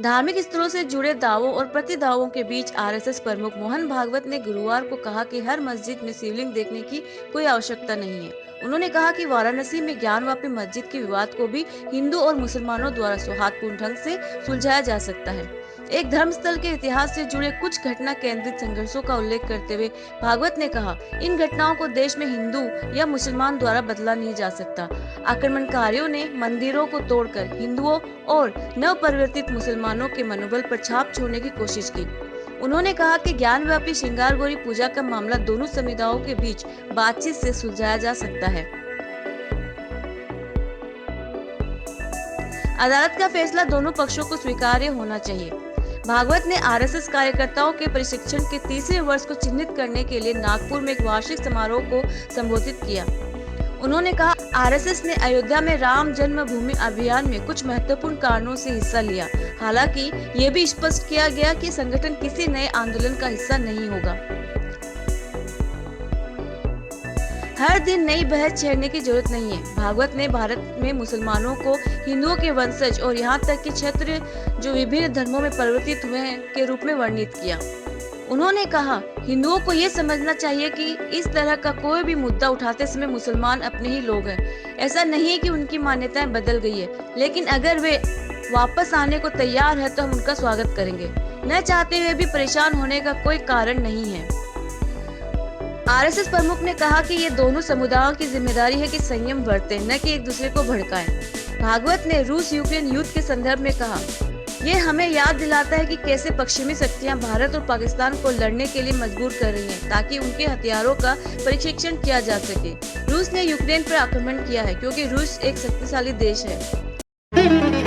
धार्मिक स्थलों से जुड़े दावों और प्रतिदावों के बीच आरएसएस प्रमुख मोहन भागवत ने गुरुवार को कहा कि हर मस्जिद में शिवलिंग देखने की कोई आवश्यकता नहीं है। उन्होंने कहा कि वाराणसी में ज्ञानवापी मस्जिद के विवाद को भी हिंदू और मुसलमानों द्वारा सौहार्दपूर्ण ढंग से सुलझाया जा सकता है। एक धर्मस्थल के इतिहास से जुड़े कुछ घटना केंद्रित संघर्षों का उल्लेख करते हुए भागवत ने कहा, इन घटनाओं को देश में हिंदू या मुसलमान द्वारा बदला नहीं जा सकता। आक्रमणकारियों ने मंदिरों को तोड़कर हिंदुओं और नवपरिवर्तित मुसलमानों के मनोबल पर छाप छोड़ने की कोशिश की। उन्होंने कहा कि ज्ञानव्यापी श्रृंगार गौरी पूजा का मामला दोनों समुदायों के बीच बातचीत से सुलझाया जा सकता है। अदालत का फैसला दोनों पक्षों को स्वीकार्य होना चाहिए। भागवत ने आरएसएस कार्यकर्ताओं के प्रशिक्षण के तीसरे वर्ष को चिन्हित करने के लिए नागपुर में एक वार्षिक समारोह को संबोधित किया। उन्होंने कहा, आरएसएस ने अयोध्या में राम जन्मभूमि अभियान में कुछ महत्वपूर्ण कारणों से हिस्सा लिया। हालांकि ये भी स्पष्ट किया गया कि संगठन किसी नए आंदोलन का हिस्सा नहीं होगा। हर दिन नई बहस छेड़ने की जरूरत नहीं है। भागवत ने भारत में मुसलमानों को हिंदुओं के वंशज और यहाँ तक कि क्षेत्र जो विभिन्न धर्मों में परिवर्तित हुए हैं के रूप में वर्णित किया। उन्होंने कहा, हिंदुओं को ये समझना चाहिए कि इस तरह का कोई भी मुद्दा उठाते समय मुसलमान अपने ही लोग हैं। ऐसा नहीं है कि उनकी मान्यताएं बदल गई है, लेकिन अगर वे वापस आने को तैयार है तो हम उनका स्वागत करेंगे। न चाहते हुए भी परेशान होने का कोई कारण नहीं है। आरएसएस प्रमुख ने कहा कि ये दोनों समुदायों की जिम्मेदारी है कि संयम बरतें, न कि एक दूसरे को भड़काएं। भागवत ने रूस यूक्रेन युद्ध के संदर्भ में कहा, ये हमें याद दिलाता है कि कैसे पश्चिमी शक्तियां भारत और पाकिस्तान को लड़ने के लिए मजबूर कर रही हैं, ताकि उनके हथियारों का परीक्षण किया जा सके। रूस ने यूक्रेन पर आक्रमण किया है क्योंकि रूस एक शक्तिशाली देश है।